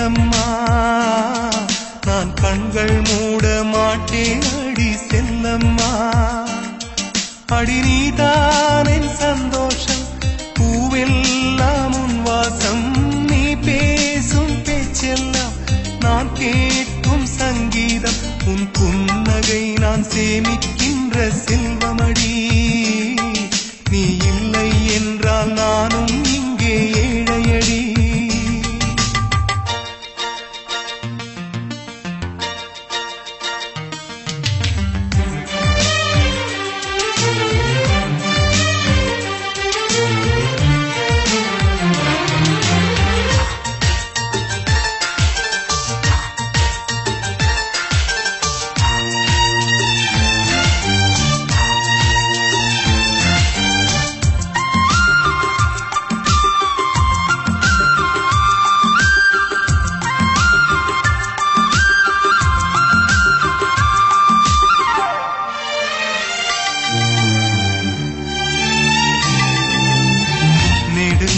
செல்லம்மா நான் கண்கள் மூட மாட்டேன் அடி செல்லம்மா அடி நீதான் என் சந்தோஷம் பூவெல்லாம் உன் வாசம் நீ பேசும் பேச்செல்லாம் நான் கேட்கும் சங்கீதம் உன் புன்னகை நான் சேமிக்கின்ற செல்வமடி நீ இல்லை என்றால் நானும் இங்கே ஏழையடி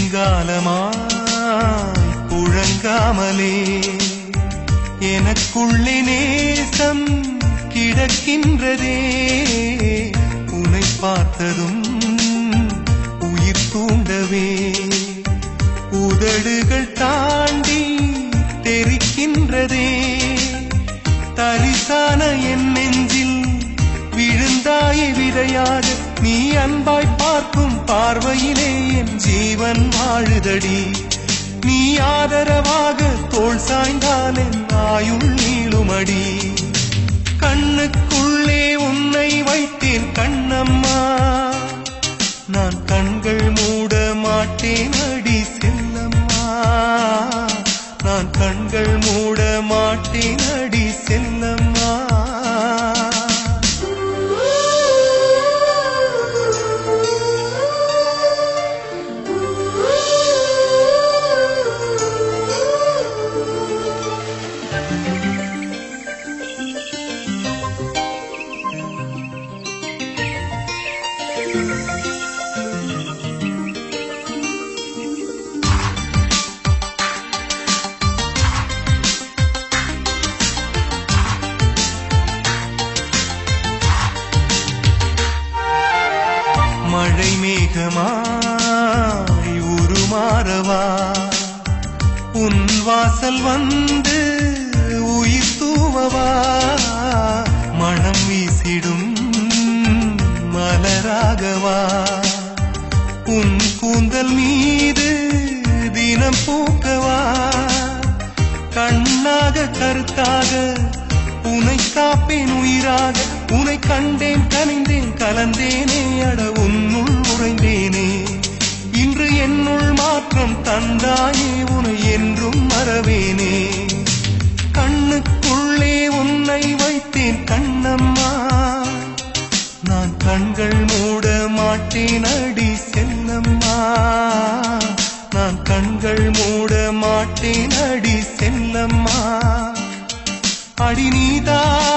நெடுங்காலமாய் புழங்காமலே எனக்குள்ளே நேசம் கிடக்கின்றதே உன்னை பார்த்ததும் உயிர் தூண்டவே உதடுகள் தாண்டி தெரிக்கின்றதே தரிசான என் நெஞ்சில் விழுந்தாய் விதையாக நீ அன்பாய் பார்க்கும் பார்வையிலே என் ஜீவன் வாழுதடி நீ ஆதரவாக தோள் சாய்ந்தால் என் ஆயுள் நீளுமடி கண்ணுக்குள்ளே உன்னை வைத்தேன் கண்ணம்மா நான் கண்கள் மூட மாட்டேன் அடி செல்லம்மா நான் கண்கள் மூட மாட்டேன் அடி செல்லம்மா மழை மேகமாய் உருமாறவா உன் வாசல் வந்து உயிர் தூவவா மனம் வீசிடும் மலராகவா உன் கூந்தல் மீது தினம் பூக்கவா கண்ணாக கருத்தாக உனை காப்பேன் உயிராக உனை கண்டேன் கனிந்தேன் கலந்தேனே அட உன்னுள் உறைந்தேனே இன்று என்னுள் மாற்றம் தந்தாயே உனை என்றும் மறவேனே கண்ணுக்குள்ளே உன்னை வைத்தேன் கண்ணம்மா நான் கண்கள் மூட மாட்டேன் அடி செல்லம்மா நான் கண்கள் மூட மாட்டேன் அடி செல்லம்மா அடி நீதான்